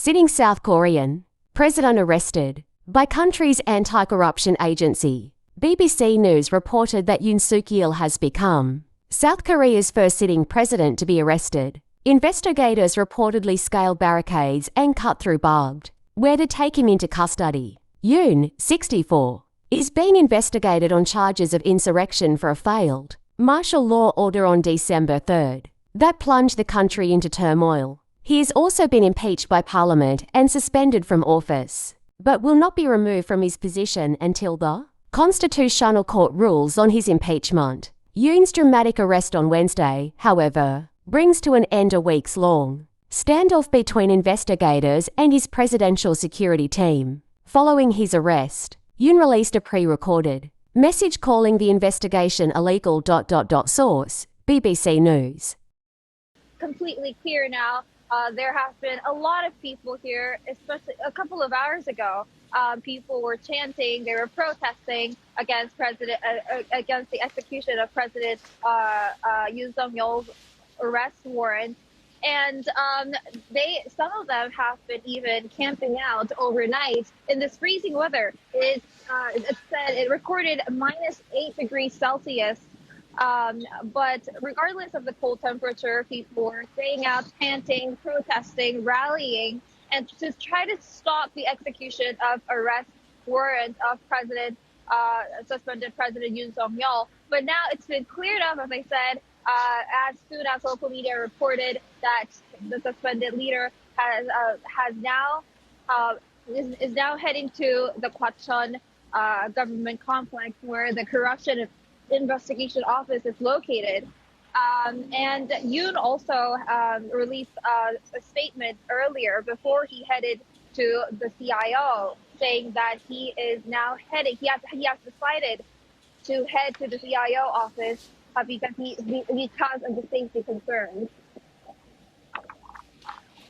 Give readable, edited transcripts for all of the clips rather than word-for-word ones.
Sitting South Korean president arrested by country's anti-corruption agency. BBC News reported that Yoon Suk Yeol has become South Korea's first sitting president to be arrested. Investigators reportedly scaled barricades and cut through barbed wire to take him into custody. Yoon, 64, is being investigated on charges of insurrection for a failed martial law order on December 3rd that plunged the country into turmoil. He has also been impeached by Parliament and suspended from office, but will not be removed from his position until the Constitutional Court rules on his impeachment. Yoon's dramatic arrest on Wednesday, however, brings to an end a weeks-long standoff between investigators and his presidential security team. Following his arrest, Yoon released a pre-recorded message calling the investigation illegal. Source, BBC News. Completely clear now. There have been a lot of people here, especially a couple of hours ago. People were chanting, they were protesting against against the execution of President Yoon Suk Yeol's arrest warrant, and some of them have been even camping out overnight in this freezing weather. It said it recorded -8 degrees Celsius. But regardless of the cold temperature, people were staying out, chanting, protesting, rallying, and to try to stop the execution of arrest warrant of suspended President Yoon Suk Yeol. But now it's been cleared up, as I said, as soon as local media reported that the suspended leader is now heading to the Gwacheon government complex where the corruption investigation office is located. And Yoon also released a statement earlier before he headed to the CIO, saying that he is now heading. He has decided to head to the CIO office because of the safety concerns.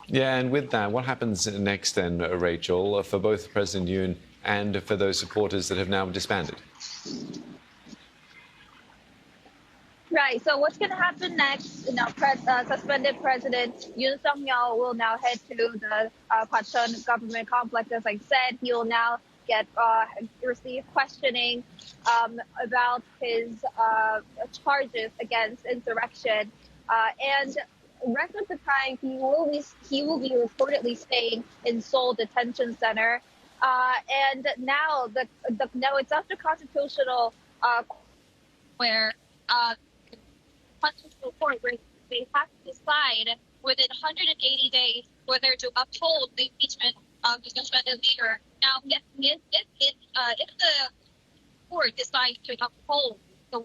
Yeah, and with that, what happens next then, Rachel, for both President Yoon and for those supporters that have now disbanded? Right. So what's going to happen next? Now, suspended President Yoon Suk Yeol will now head to the Gwacheon government complex. As I said, he will now receive questioning about his charges against insurrection, and the rest of the time he will be reportedly staying in Seoul Detention Center. And now it's up to constitutional where. Constitutional Court where they have to decide within 180 days whether to uphold the impeachment of the suspended leader. Now, if the court decides to uphold the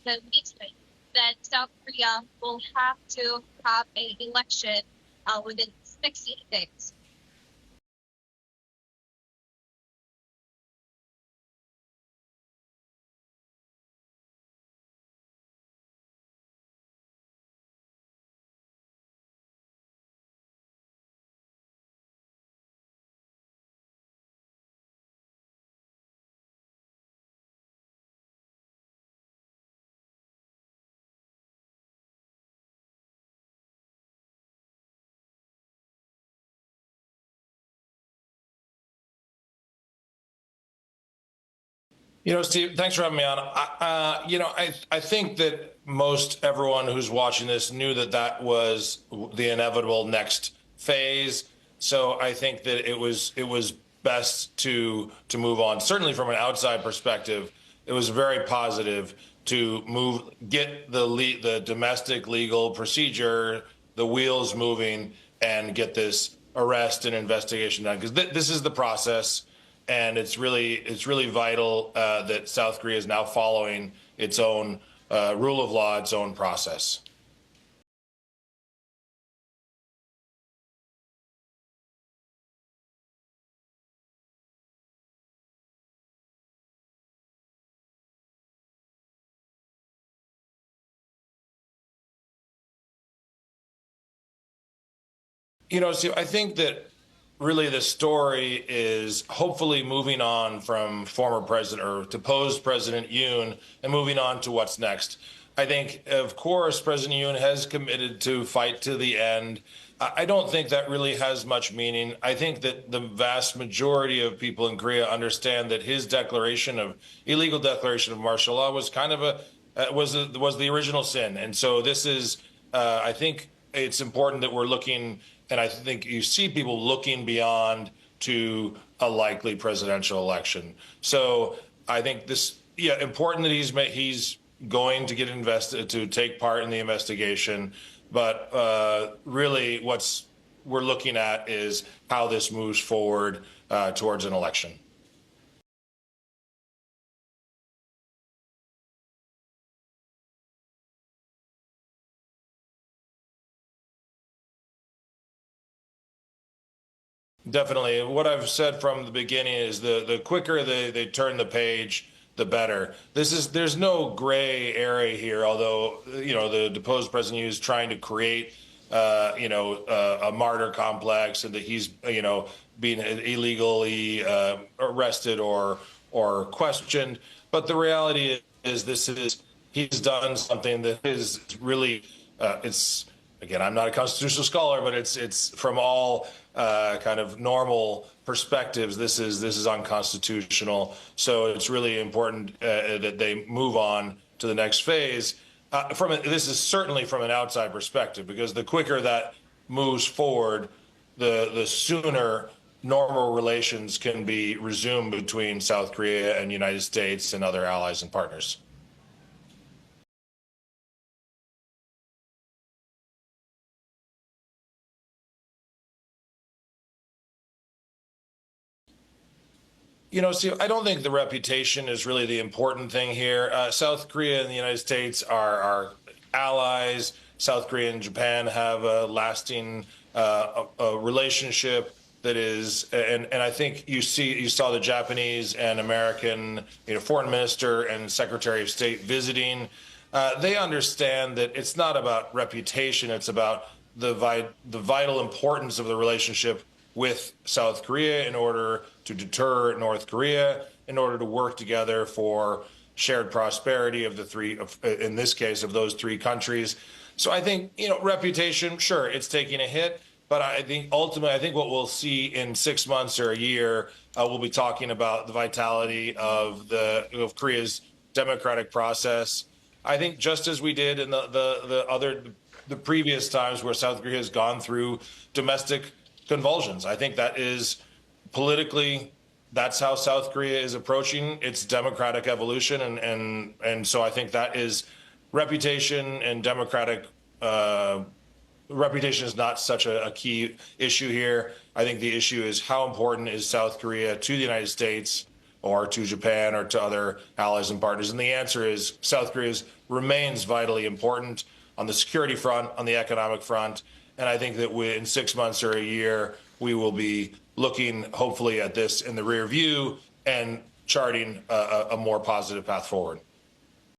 impeachment, then South Korea will have to have an election within 60 days. Steve, thanks for having me on. I think that most everyone who's watching this knew that was the inevitable next phase. So I think that it was best to move on. Certainly from an outside perspective, it was very positive to get the domestic legal procedure, the wheels moving, and get this arrest and investigation done, because this is the process. And it's really vital that South Korea is now following its own rule of law, its own process. So I think that really the story is hopefully moving on from former president or deposed President Yoon and moving on to what's next. I think, of course, President Yoon has committed to fight to the end. I don't think that really has much meaning. I think that the vast majority of people in Korea understand that his illegal declaration of martial law was kind of was the original sin. And so this is, I think it's important that we're looking, and I think you see people looking beyond to a likely presidential election. So I think important that he's going to get invested, to take part in the investigation. But really, what we're looking at is how this moves forward towards an election. Definitely. What I've said from the beginning is the quicker they turn the page, the better. There's no gray area here, although, the deposed president is trying to create, a martyr complex, and that he's, being illegally arrested or questioned. But the reality is he's done something that is really, again, I'm not a constitutional scholar, but it's from all kind of normal perspectives, this is unconstitutional. So it's really important that they move on to the next phase. This is certainly from an outside perspective, because the quicker that moves forward, the sooner normal relations can be resumed between South Korea and the United States and other allies and partners. I don't think the reputation is really the important thing here. South Korea and the United States are allies. South Korea and Japan have a lasting a relationship that is, and I think you saw the Japanese and American, foreign minister and secretary of state visiting. They understand that it's not about reputation; it's about the vital importance of the relationship with South Korea in order to deter North Korea, in order to work together for shared prosperity of in this case, of those three countries. So I think, reputation, sure, it's taking a hit, but I think ultimately, what we'll see in 6 months or a year, we'll be talking about the vitality of Korea's democratic process. I think just as we did in the previous times where South Korea has gone through domestic convulsions. I think that is politically, that's how South Korea is approaching its democratic evolution. And so I think that is reputation, and democratic reputation is not such a key issue here. I think the issue is how important is South Korea to the United States or to Japan or to other allies and partners. And the answer is South Korea remains vitally important on the security front, on the economic front. And I think that in 6 months or a year, we will be looking hopefully at this in the rear view and charting a more positive path forward.